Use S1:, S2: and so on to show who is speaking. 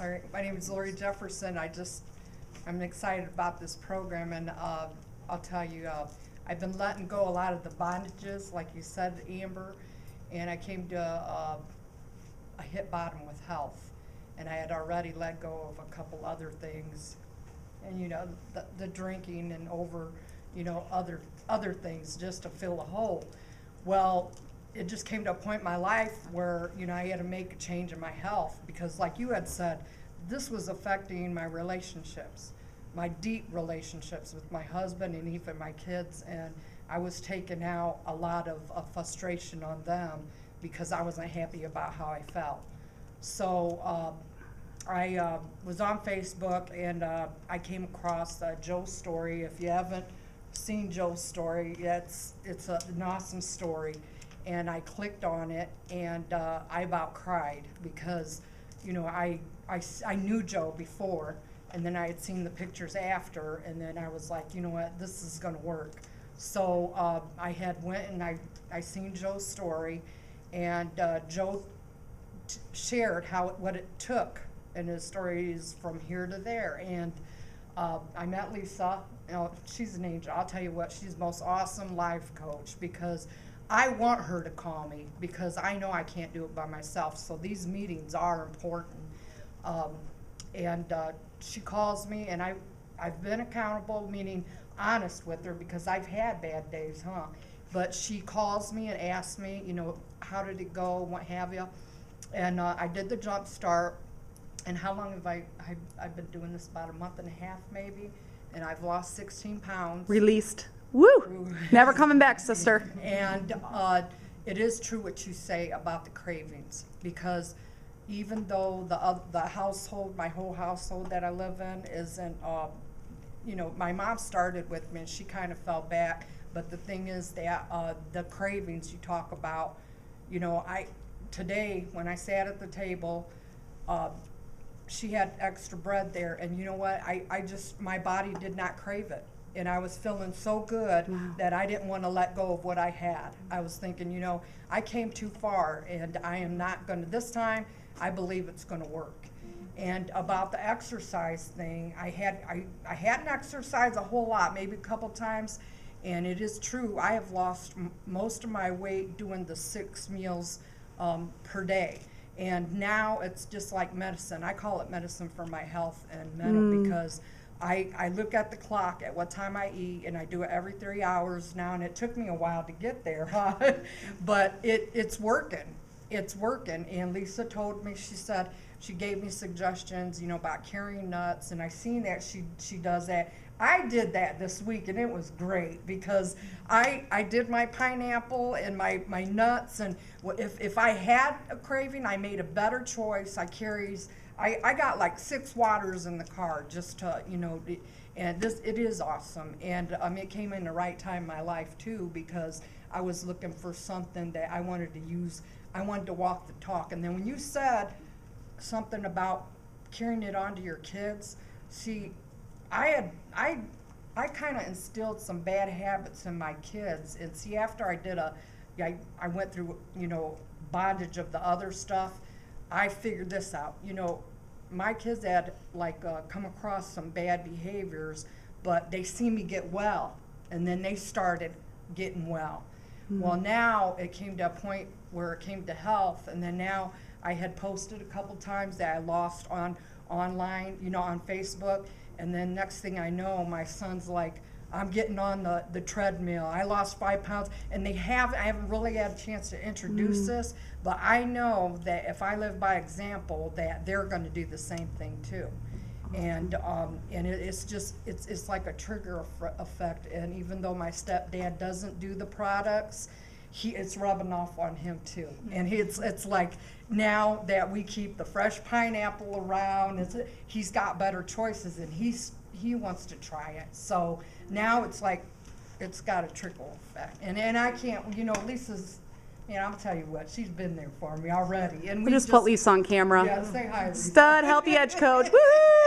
S1: All right, my name is Lori Jefferson. I'm excited about this program, and I'll tell you, I've been letting go a lot of the bondages, like you said, Amber, and I came to a hit bottom with health, and I had already let go of a couple other things, and the drinking and other things just to fill a hole. Well, it just came to a point in my life where, I had to make a change in my health because, like you had said, this was affecting my relationships, my deep relationships with my husband and even my kids, and I was taking out a lot of frustration on them because I wasn't happy about how I felt. So I was on Facebook, and I came across Joe's story. If you haven't seen Joe's story, it's an awesome story. And I clicked on it, and I about cried because, I knew Joe before, and then I had seen the pictures after, and then I was like, you know what, this is gonna work. So I had went and I seen Joe's story, and Joe shared what it took, and his story is from here to there. And I met Lisa. She's an angel. I'll tell you what, she's the most awesome life coach because I want her to call me because I know I can't do it by myself. So these meetings are important. And she calls me, and I've been accountable, meaning honest with her because I've had bad days, But she calls me and asks me, how did it go, what have you. And I did the jump start. And how long have I've been doing this? About a month and a half maybe. And I've lost 16 pounds.
S2: Released. Woo! Never coming back, sister.
S1: And it is true what you say about the cravings, because even though the household, my whole household that I live in isn't, my mom started with me and she kind of fell back. But the thing is that the cravings you talk about, today when I sat at the table, she had extra bread there, and you know what? My body did not crave it. And I was feeling so good that I didn't want to let go of what I had. I was thinking, I came too far, and I am not going to, this time, I believe it's going to work. And about the exercise thing, I hadn't exercised a whole lot, maybe a couple times, and it is true, I have lost most of my weight doing the 6 meals per day. And now it's just like medicine. I call it medicine for my health and mental because I look at the clock at what time I eat, and I do it every 3 hours now, and it took me a while to get there, but it's working. It's working. And Lisa told me, she said, she gave me suggestions, about carrying nuts, and I seen that she does that. I did that this week, and it was great because I did my pineapple and my nuts, and if I had a craving, I made a better choice. I got like 6 waters in the car just to, and it is awesome. And it came in the right time in my life too, because I was looking for something that I wanted to use. I wanted to walk the talk. And then when you said something about carrying it on to your kids, see, I kind of instilled some bad habits in my kids. And see, after I went through, bondage of the other stuff, I figured this out. My kids had come across some bad behaviors, but they see me get well, and then they started getting well. Well, now it came to a point where it came to health, and then now I had posted a couple times that I lost online, on Facebook, and then next thing I know, my son's like, I'm getting on the treadmill. I lost 5 pounds, and I haven't really had a chance to introduce this, but I know that if I live by example, that they're going to do the same thing too. And it's like a trigger effect. And even though my stepdad doesn't do the products, it's rubbing off on him too. And it's like now that we keep the fresh pineapple around, he's got better choices, and he wants to try it. So now it's like it's got a trickle effect. And I can't, Lisa's, I'll tell you what, she's been there for me already. And
S2: We'll just put Lisa on camera.
S1: Yeah, say hi, Lisa.
S2: Stud, healthy edge coach. Woohoo!